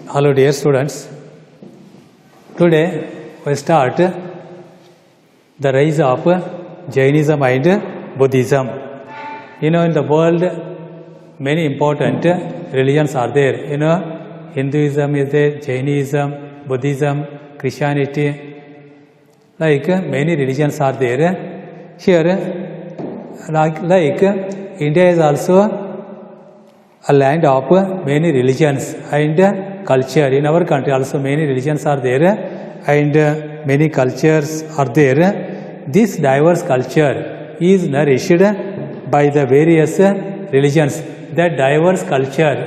Hello dear students. Today we start the rise of Jainism and Buddhism. In the world many important religions are there. Hinduism is there, Jainism, Buddhism, Christianity. Like many religions are there. Here, like India is also a land of many religions and culture. In our country also many religions are there and many cultures are there. This diverse culture is nourished by the various religions. That diverse culture,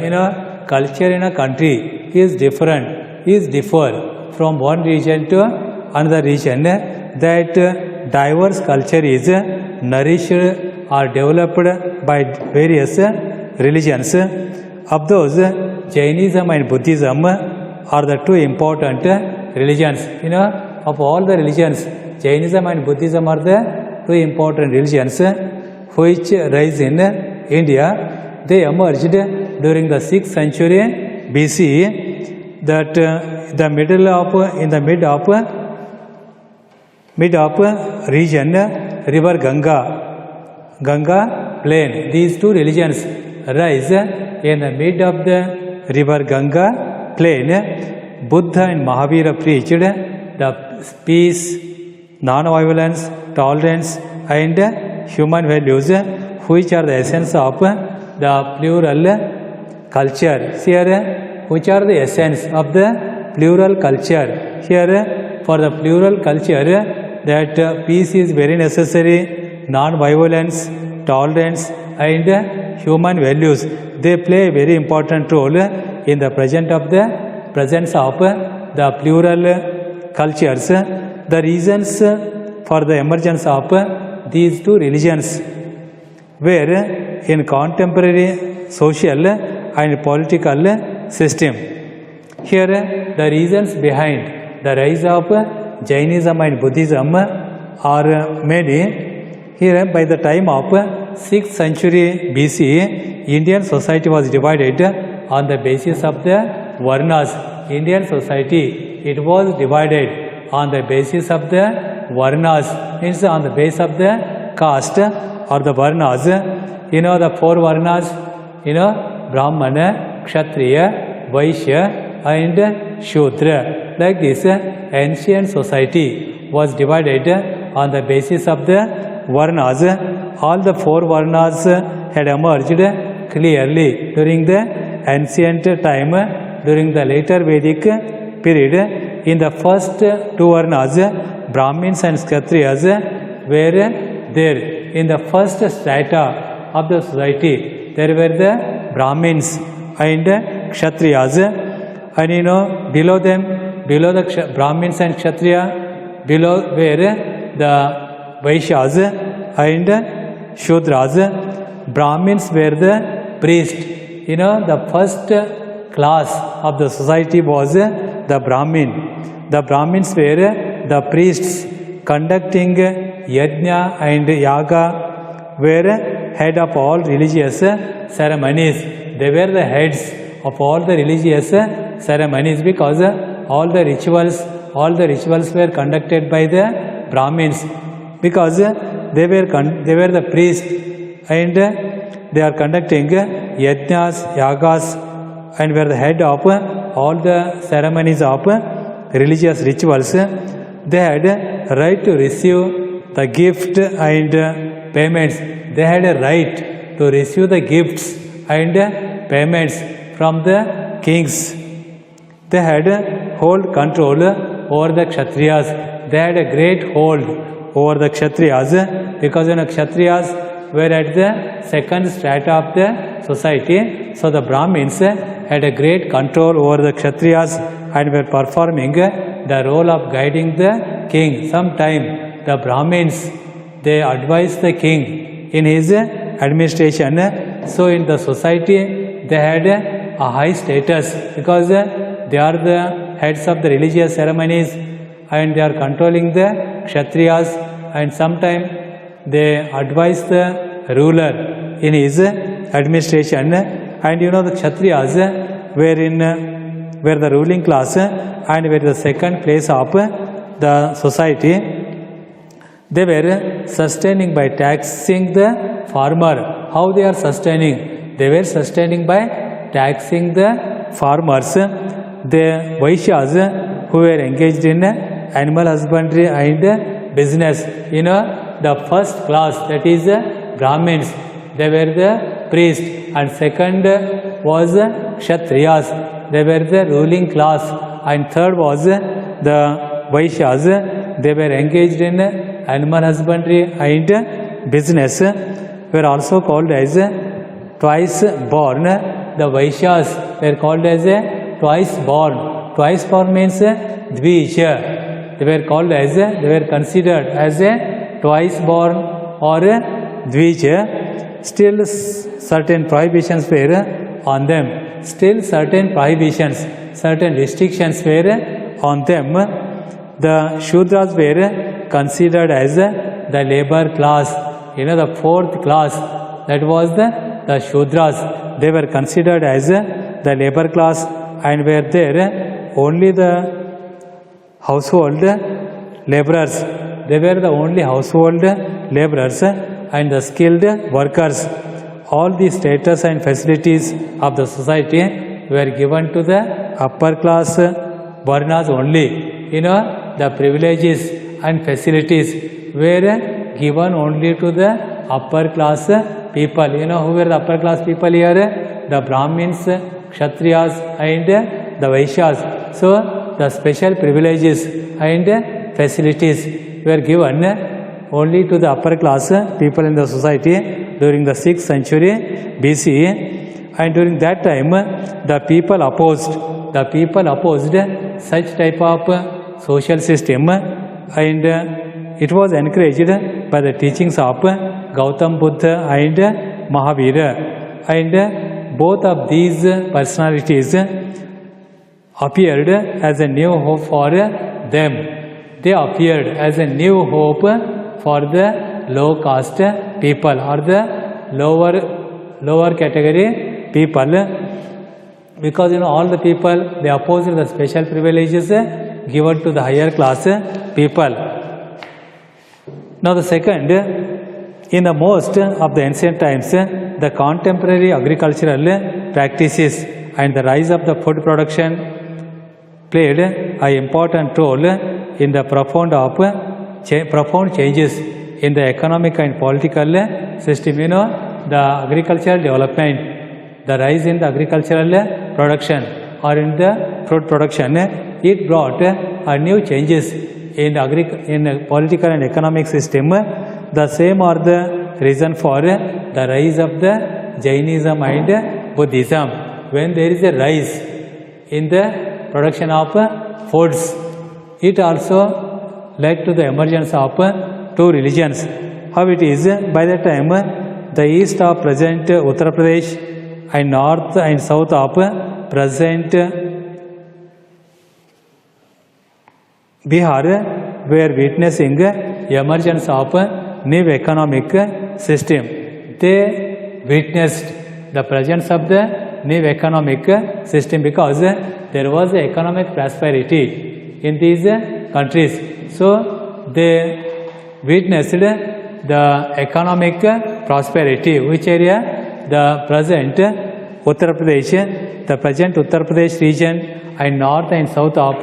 culture in a country is differ from one region to another region. That diverse culture is nourished or developed by various religions. Of those, Jainism and Buddhism are the two important religions. Of all the religions, Jainism and Buddhism are the two important religions which rise in India. They emerged during the 6th century BC. That in the mid of region, river Ganga plain. These two religions rise in the mid of the river Ganga plain. Buddha and Mahavira preached the peace, non-violence, tolerance and human values, which are the essence of the plural culture. Here, which are the essence of the plural culture? Here, for the plural culture, that peace is very necessary, non-violence, tolerance and human values. They play a very important role in the presence of the plural cultures. The reasons for the emergence of these two religions were in contemporary social and political system. Here, the reasons behind the rise of Jainism and Buddhism are many. Here, by the time of 6th century BC, Indian society was divided on the basis of the Varnas. Indian society, it was divided on the basis of the Varnas, means on the basis of the caste or the Varnas. The four Varnas, Brahmana, Kshatriya, Vaishya and Shudra. Like this, ancient society was divided on the basis of the Varnas. All the four Varnas had emerged clearly during the ancient time, during the later Vedic period. In the first two Varnas, Brahmins and Kshatriyas were there. In the first strata of the society, there were the Brahmins and Kshatriyas, and below them, below the Brahmins and Kshatriya, below were the Vaishyas and Shudras. Brahmins were the priests. The first class of the society was the Brahmin. The Brahmins were the priests conducting yajna and yaga, were head of all religious ceremonies. They were the heads of all the religious ceremonies because all the rituals were conducted by the Brahmins, because they were the priests and they are conducting yajnas, yagas and were the head of all the ceremonies of religious rituals. They had right to receive the gift and payments. They had a right to receive the gifts and payments from the kings. They had hold control over the Kshatriyas. They had a great hold over the Kshatriyas, because Kshatriyas were at the second strata of the society. So the Brahmins had a great control over the Kshatriyas and were performing the role of guiding the king. Sometime the Brahmins, they advised the king in his administration. So in the society, they had a high status because they are the heads of the religious ceremonies and they are controlling the Kshatriyas, and sometimes they advise the ruler in his administration. And the Kshatriyas were in were the ruling class and were the second place of the society. They were sustaining by taxing the farmer. How they are sustaining? They were sustaining by taxing the farmers. The Vaishyas who were engaged in animal husbandry and business, the first class, that is Brahmins, they were the priests, and second was Kshatriyas, they were the ruling class, and third was the Vaishyas, they were engaged in animal husbandry and business, were also called as twice born. The Vaishyas were called as twice born. Twice born means Dvij. They were called as, they were considered as a twice born or Dvij. Still certain prohibitions were on them. Still certain prohibitions, certain restrictions were on them. The Shudras were considered as the labor class. The fourth class, that was the Shudras. They were considered as the labor class and were there only the household laborers. They were the only household laborers and the skilled workers. All the status and facilities of the society were given to the upper class varnas only. The privileges and facilities were given only to the upper class people. Who were the upper class people here? The Brahmins, Kshatriyas and the Vaishyas. So the special privileges and facilities were given only to the upper class people in the society during the 6th century BCE, and during that time the people opposed such type of social system, and it was encouraged by the teachings of Gautam Buddha and Mahavira, and both of these personalities appeared as a new hope for them. They appeared as a new hope for the low caste people or the lower category people, because all the people, they opposed the special privileges given to the higher class people. Now the second, in the most of the ancient times, the contemporary agricultural practices and the rise of the food production played an important role in the profound changes in the economic and political system. The agricultural development, the rise in the agricultural production or in the food production, it brought a new changes in the political and economic system. The same are the reason for the rise of the Jainism and Buddhism. When there is a rise in the production of foods, it also led to the emergence of two religions. How it is? By the time the east of present Uttar Pradesh and north and south of present Bihar were witnessing emergence of new economic system. They witnessed the presence of the new economic system because there was economic prosperity in these countries. So they witnessed the economic prosperity. Which area? The present Uttar Pradesh region and north and south of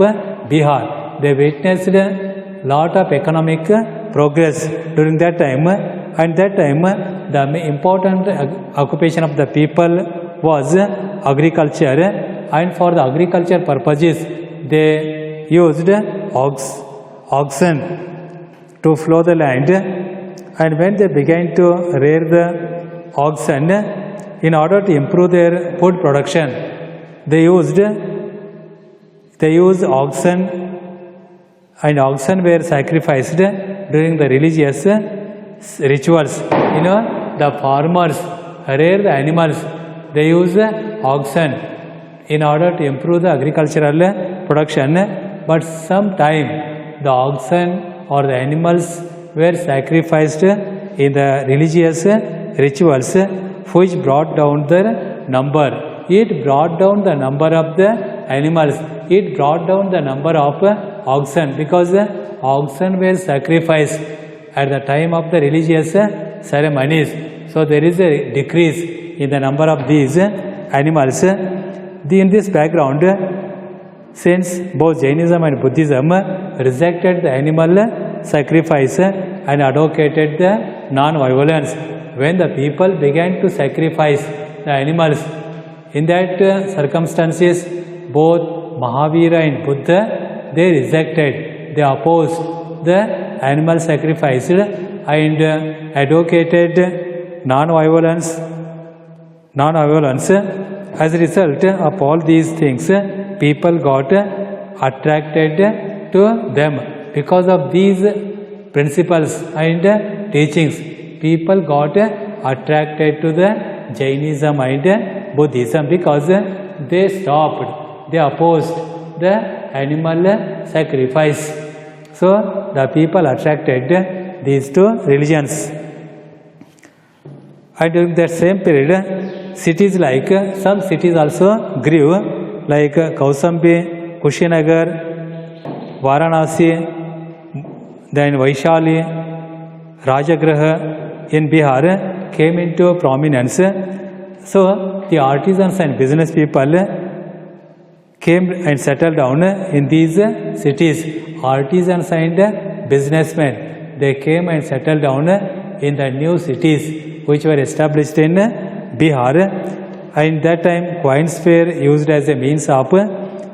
Bihar. They witnessed a lot of economic progress during that time, and that time the important occupation of the people was agriculture, and for the agriculture purposes they used oxen to plough the land. And when they began to rear the oxen in order to improve their food production, they used oxen, and oxen were sacrificed during the religious rituals. The farmers rear the animals, they use oxen in order to improve the agricultural production. But sometime the oxen or the animals were sacrificed in the religious rituals, which brought down the number. It brought down the number of the animals. It brought down the number of oxen, because oxen were sacrificed at the time of the religious ceremonies. So there is a decrease in the number of these animals. In this background, since both Jainism and Buddhism rejected the animal sacrifice and advocated the non-violence, when the people began to sacrifice the animals, in that circumstances, both Mahavira and Buddha, they rejected, they opposed the animal sacrifice and advocated non-violence. As a result of all these things, people got attracted to them. Because of these principles and teachings, people got attracted to the Jainism and Buddhism, because they stopped, they opposed the animal sacrifice. So the people attracted these two religions. And during that same period, cities like, some cities also grew, like Kausambi, Kushinagar, Varanasi, then Vaishali, Rajagraha in Bihar came into prominence. So the artisans and business people came and settled down in these cities. Artisans and businessmen, they came and settled down in the new cities which were established in Bihar. And that time coins were used as a means of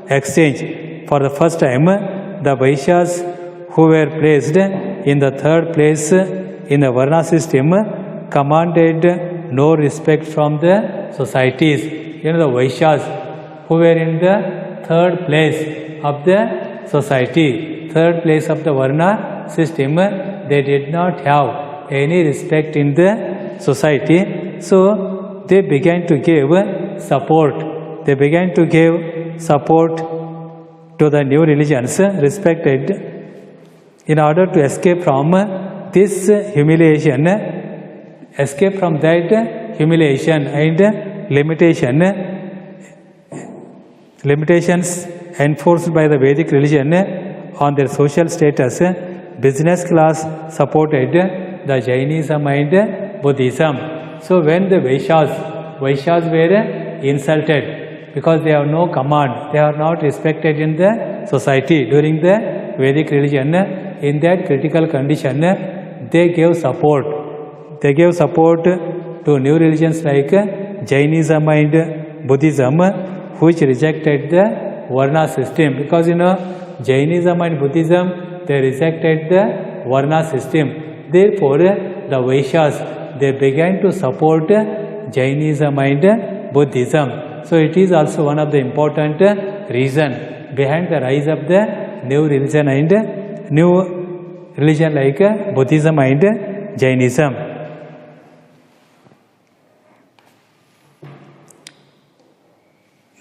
exchange. For the first time, the Vaishyas who were placed in the third place in the Varna system commanded no respect from the societies. The Vaishyas who were in the third place of the society, third place of the Varna system, they did not have any respect in the society. So they began to give support. They began to give support to the new religions, respected, in order to escape from this humiliation, escape from that humiliation and limitations enforced by the Vedic religion on their social status. Business class supported the Jainism and Buddhism. So when the Vaishyas were insulted because they have no command, they are not respected in the society during the Vedic religion, in that critical condition, they gave support. They gave support to new religions like Jainism and Buddhism, which rejected the Varna system. Because Jainism and Buddhism, they rejected the Varna system. Therefore, the Vaishyas, they began to support Jainism and Buddhism. So it is also one of the important reason behind the rise of the new religion and new religion like Buddhism and Jainism.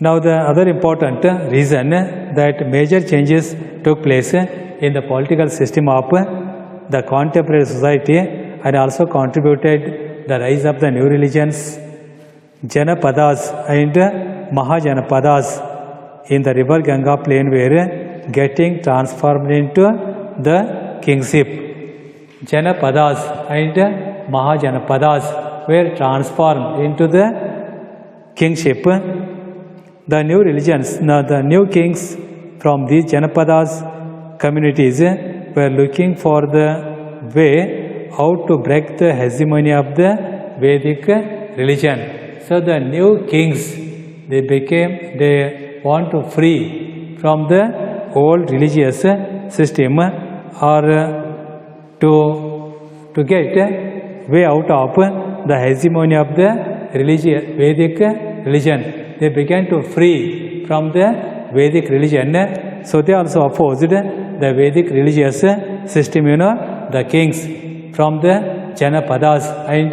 Now the other important reason that major changes took place in the political system of the contemporary society and also contributed the rise of the new religions, Janapadas and Mahajanapadas in the river Ganga plain were getting transformed into the kingship. Janapadas and Mahajanapadas were transformed into the kingship. The new religions, the new kings from these Janapadas communities were looking for the way how to break the hegemony of the Vedic religion. So the new kings, they want to free from the old religious system or to get way out of the hegemony of the Vedic religion. They began to free from the Vedic religion. So they also opposed the Vedic religious system, the kings from the Janapadas and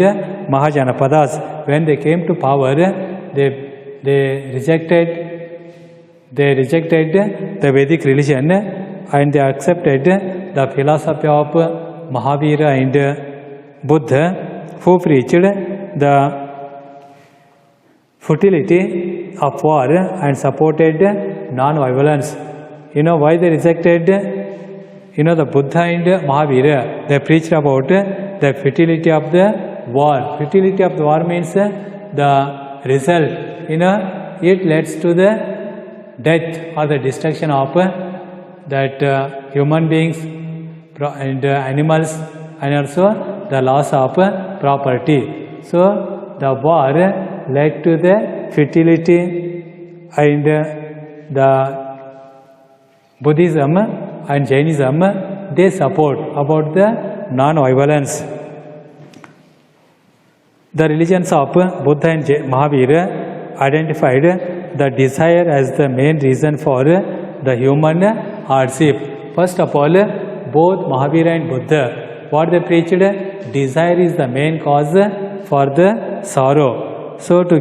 Mahajanapadas. When they came to power, they rejected the Vedic religion and they accepted the philosophy of Mahavira and Buddha, who preached the futility of war and supported non-violence. You know why they rejected? You know, the Buddha and Mahavira, they preached about the futility of the war. Futility of the war means the result, you know, it leads to the death or the destruction of that human beings and animals, and also the loss of property. So the war led to the futility, and the Buddhism and Jainism, they support about the non-violence. The religions of Buddha and Mahavira identified the desire as the main reason for the human hardship. First of all, both Mahavira and Buddha, what they preached, desire is the main cause for the sorrow. So to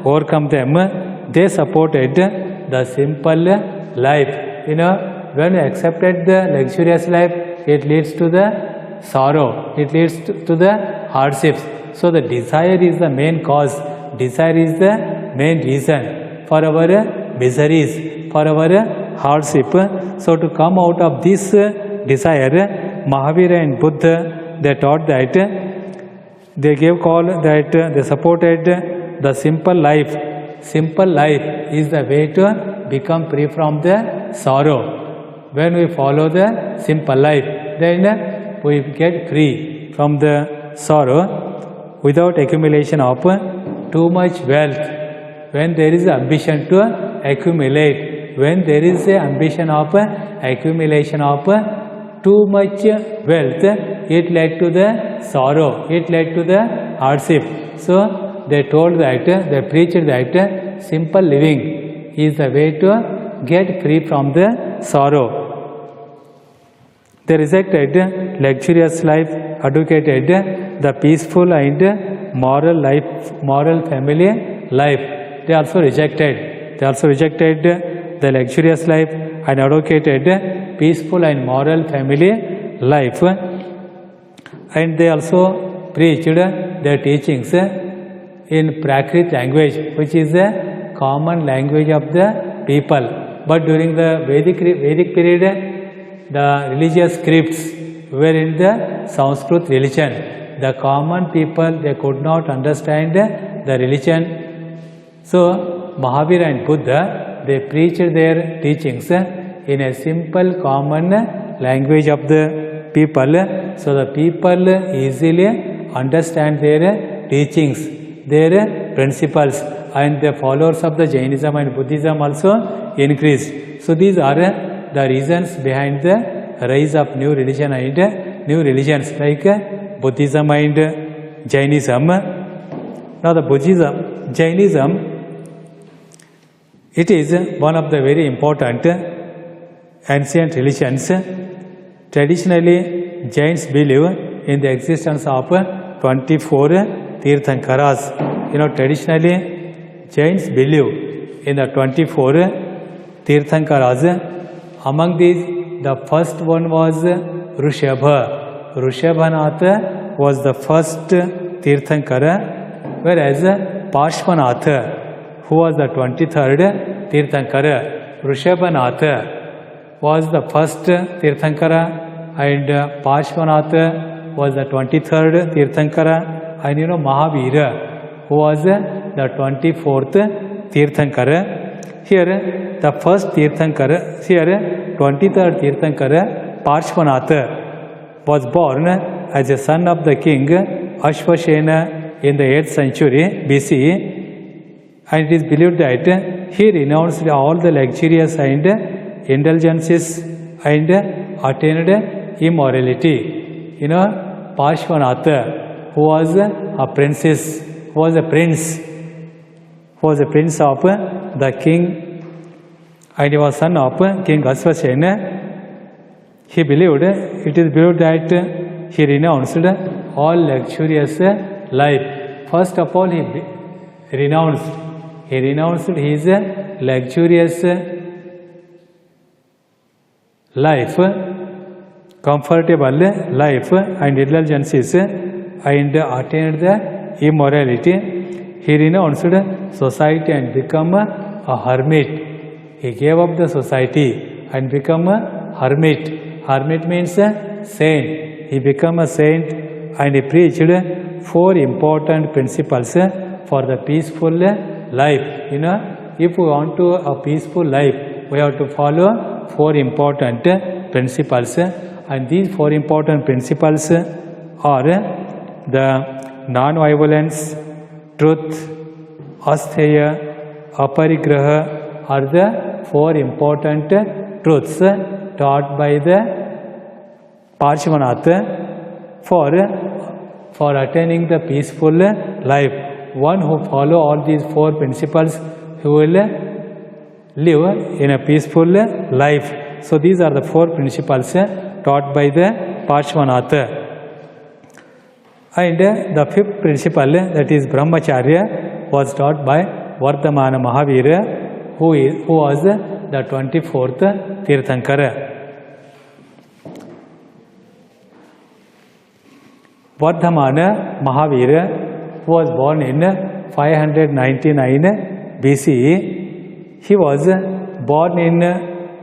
overcome them, they supported the simple life. You know, when you accepted the luxurious life, it leads to the sorrow, it leads to the hardships. So the desire is the main cause, desire is the main reason for our miseries, for our hardship. So to come out of this desire, Mahavira and Buddha, they taught that, they gave call that they supported the simple life. Simple life is the way to become free from the sorrow. When we follow the simple life, then we get free from the sorrow without accumulation of too much wealth. When there is ambition to accumulate, when there is a ambition of accumulation of too much wealth, it led to the sorrow, it led to the hardship. So they told that, they preached that simple living is the way to get free from the sorrow. They rejected luxurious life, advocated the peaceful and moral life, moral family life. They also rejected the luxurious life and advocated peaceful and moral family life. And they also preached their teachings in Prakrit language, which is a common language of the people. But during the Vedic period, the religious scripts were in the Sanskrit religion. The common people, they could not understand the religion. So Mahavira and Buddha, they preached their teachings in a simple common language of the people. So the people easily understand their teachings, their principles, and the followers of the Jainism and Buddhism also increased. So these are the reasons behind the rise of new religion and new religions like Buddhism and Jainism. Now the Jainism, it is one of the very important ancient religions. Traditionally, Jains believe in the existence of 24 Tirthankaras. You know, traditionally, Jains believe in the 24 Tirthankaras. Among these, the first one was Rishabha. Rishabhanath was the first Tirthankara, whereas Parshvanath, who was the 23rd Tirthankara, Rishabhanath was the first Tirthankara, and Parshvanath was the 23rd Tirthankara, and Mahavira, who was the 24th Tirthankara. Here, the first Tirthankara, here 23rd Tirthankara, Parshvanath, was born as a son of the king Ashvasena in the 8th century BCE, and it is believed that he renounced all the luxurious and indulgences and attained immorality. Parshvanath, who was a princess, who was a prince of the king, and he was son of King Ashvasena. He believed, it is believed that he renounced all luxurious life. First of all, he renounced his luxurious life, comfortable life and indulgences, and attained the immorality. he renounced society and become a hermit. He gave up the society and become a hermit. Hermit means a saint. He became a saint and he preached 4 important principles for the peaceful life. If we want to a peaceful life, we have to follow 4 important principles. And these 4 important principles are the non-violence, truth, astheya, aparigraha are the 4 important truths taught by the Parshvanath for attaining the peaceful life. One who follow all these 4 principles, he will live in a peaceful life. So these are the 4 principles taught by the Parshvanath. And the 5th principle, that is Brahmacharya, was taught by Vardhamana Mahavira, who was the 24th Tirthankara. Vardhamana Mahavira, who was born in 599 BCE, he was born in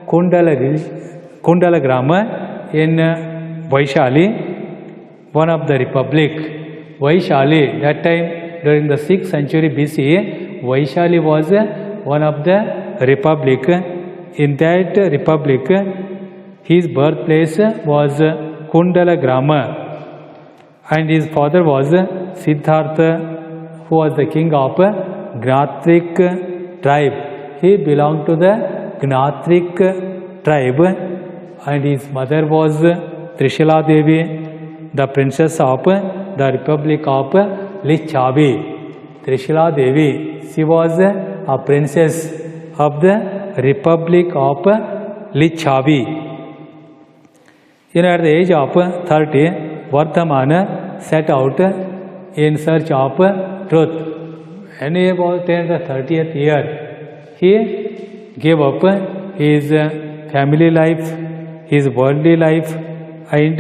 Kundala Grama in Vaishali, one of the republic. Vaishali, that time during the 6th century BCE, Vaishali was one of the republic. In that republic, his birthplace was Kundala Grama, and his father was Siddhartha, who was the king of Gnatrik tribe. He belonged to the Gnatrik tribe, and his mother was Trishila Devi, the princess of the Republic of Licchavi. Trishila Devi, she was a princess of the Republic of Licchavi. At the age of 30, Vardhamana set out in search of truth. When he was in the 30th year, he gave up his family life, his worldly life, and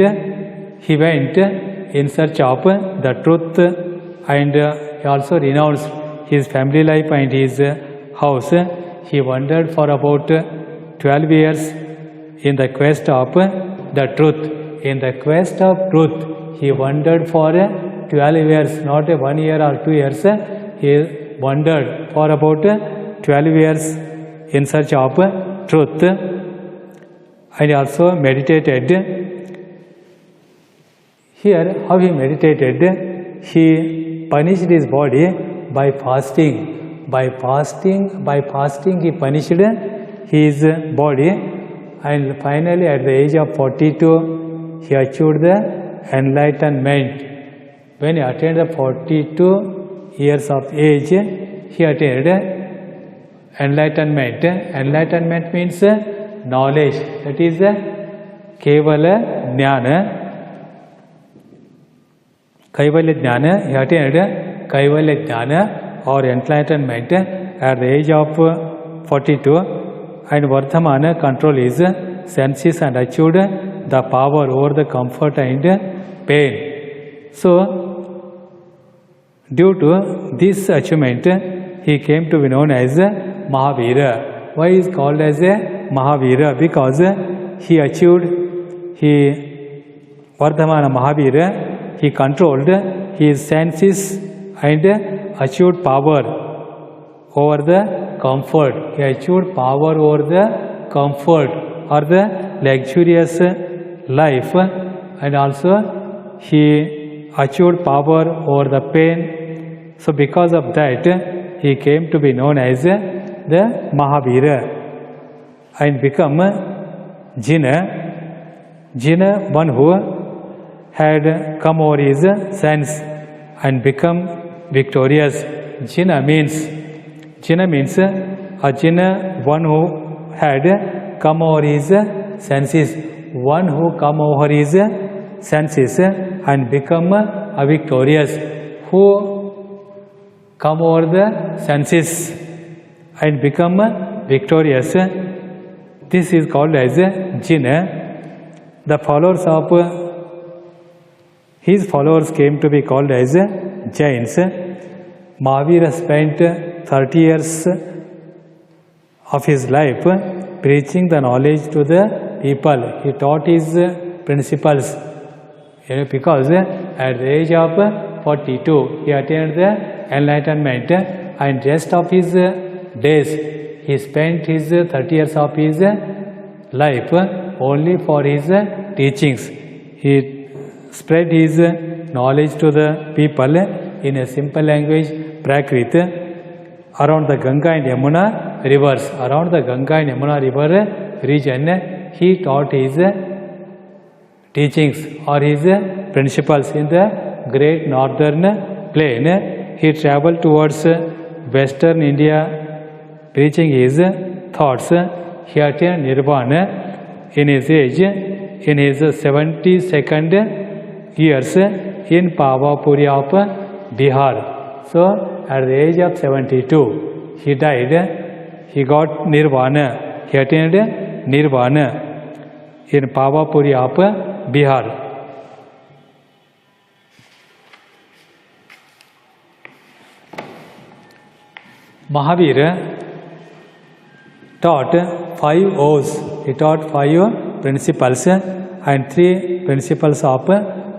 he went in search of the truth, and he also renounced his family life and his house. He wandered for about 12 years in the quest of the truth. In the quest of truth, he wandered for 12 years, not 1 year or 2 years. He wandered for about 12 years in search of truth, and also meditated. Here, how he meditated, he punished his body by fasting. By fasting, he punished his body, and finally, at the age of 42, he achieved the enlightenment. When he attained the 42 years of age, he attained enlightenment. Enlightenment means knowledge. That is Kevala Jnana. Kaivalya Jnana, he attained Kaivalya Jnana or enlightenment at the age of 42, and Vardhamana controlled his senses and achieved the power over the comfort and pain. So, due to this achievement, he came to be known as Mahavira. Why is called as a Mahavira? Because he achieved, Vardhamana Mahavira, he controlled his senses and achieved power over the comfort. He achieved power over the comfort or the luxurious life, and also he achieved power over the pain. So because of that, he came to be known as the Mahavira and become Jina. Jina, one who had come over his sense and become victorious. Jina means a Jina, one who had come over his senses. One who come over his senses and become a victorious. Who come over the senses and become victorious. This is called as Jina. The followers of his followers came to be called as Jains. Mahavira spent 30 years of his life preaching the knowledge to the people. He taught his principles, because at the age of 42 he attained the enlightenment, and rest of his days he spent his 30 years of his life only for his teachings. He spread his knowledge to the people in a simple language, Prakrit, around the Ganga and Yamuna rivers. Around the Ganga and Yamuna river region, he taught his teachings or his principles. In the great northern plain, he traveled towards western India preaching his thoughts. He attained Nirvana in his age, in his 72nd years in Pavapuri of Bihar. So, at the age of 72, he died. He got Nirvana. He attained Nirvana in Pavapuri of Bihar. Mahavira taught 5 O's. He taught 5 principles and 3 principles of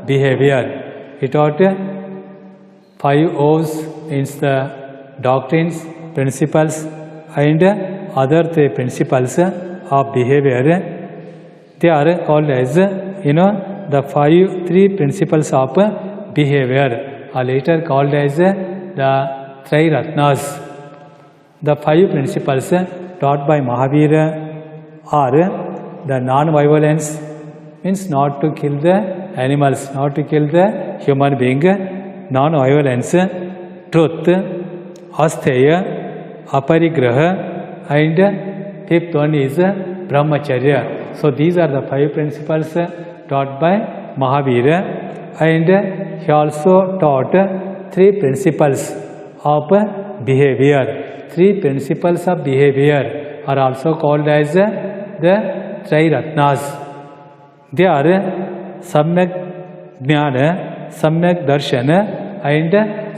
behavior. He taught 5 O's, means the doctrines, principles, and other 3 principles of behavior. They are called as, the 3 principles of behavior, are later called as the Triratnas. The 5 principles taught by Mahavira are the non-violence, means not to kill the animals, not to kill the human being, non-violence, truth, astheya, aparigraha, and 5th one is brahmacharya. So these are the 5 principles taught by Mahavira, and he also taught 3 principles of behavior. 3 principles of behavior are also called as the Triratnas. They are Samyak Jnana, Samyak Darshana, and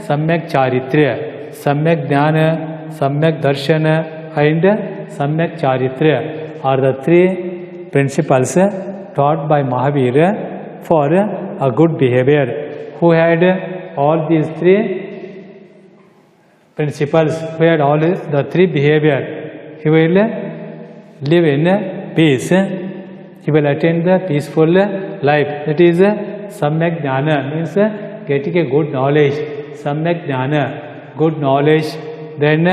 Samyak Charitrya. Samyak Jnana, Samyak Darshana, and Samyak Charitrya are the 3 principles taught by Mahavira for a good behavior. Who had all these 3 principles, who had all the 3 behavior, he will live in peace. He will attain the peaceful life. That is Samyak Jnana, means getting a good knowledge. Samyak Jnana, good knowledge. Then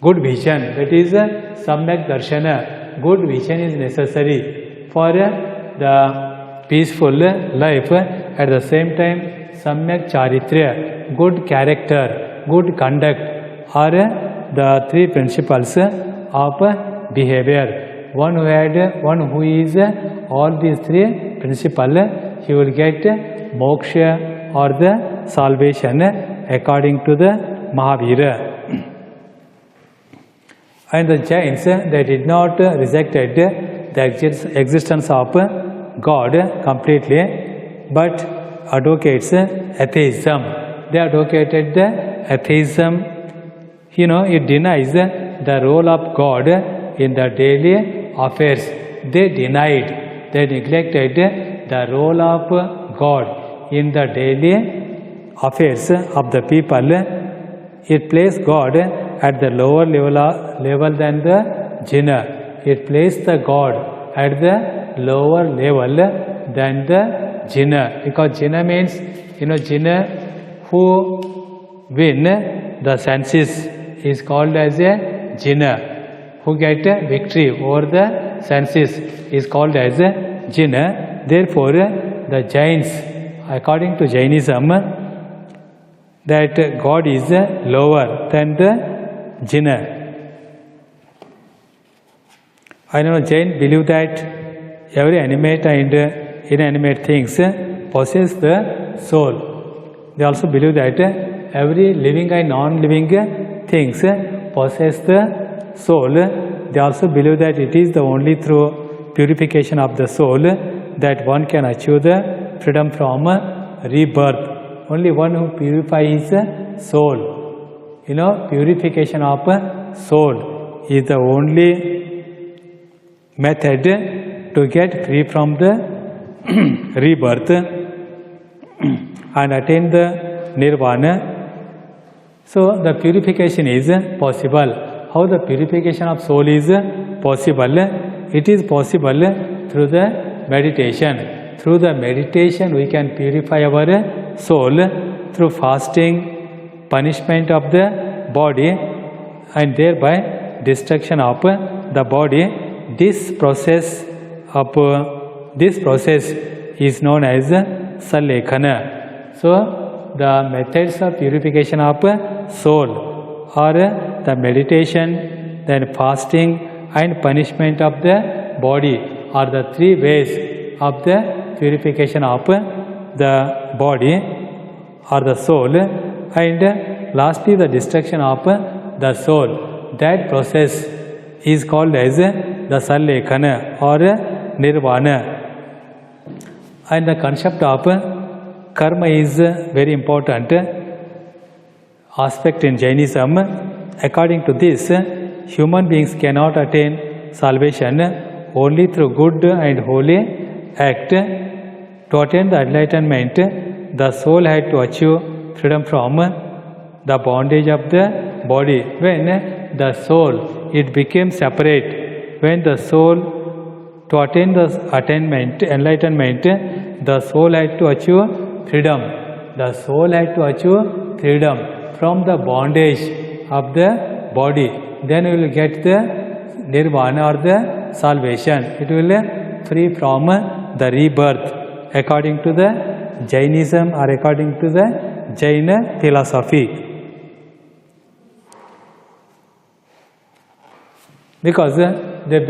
good vision, that is Samyak Darshana. Good vision is necessary for the peaceful life. At the same time, Samyak Charitrya, good character, good conduct are the 3 principles of behavior. One who is all these 3 principles, he will get moksha or the salvation according to the Mahavira. And the Jains, they did not rejected the existence of God completely, but advocates atheism. They advocated the atheism. It denies the role of God in the daily affairs. They denied, they neglected the role of God in the daily affairs of the people. It placed God at the lower level than the jinna. It placed the God at the lower level than the jinna, because jinna means, jinna who win the senses is called as a jinna. Who get a victory over the senses is called as a jinna. Therefore, the Jains, according to Jainism, that God is lower than the jinna. Jain believe that every animate and inanimate things possess the soul. They also believe that every living and non-living things possess the soul. They also believe that it is the only through purification of the soul that one can achieve the freedom from rebirth. Only one who purifies is soul. You know, purification of soul is the only method to get free from the rebirth and attain the nirvana. So the purification is possible. How the purification of soul is possible? It is possible through the meditation. Through the meditation we can purify our soul through fasting, punishment of the body, and thereby destruction of the body. This process is known as Sallekkhana. So the methods of purification of soul are the meditation, then fasting and punishment of the body are the three ways of the purification of the body or the soul, and lastly the destruction of the soul. That process is called as the Sallekkhana or Nirvana. And the concept of karma is very important aspect in Jainism. According to this, human beings cannot attain salvation only through good and holy act. To attain the enlightenment, the soul had to achieve freedom from the bondage of the body. When the soul, it became separate. When the soul, to attain the enlightenment, the soul had to achieve freedom. The soul had to achieve freedom from the bondage of the body. Then we will get the nirvana or the salvation. It will free from the rebirth according to the Jainism or according to the Jaina philosophy. Because they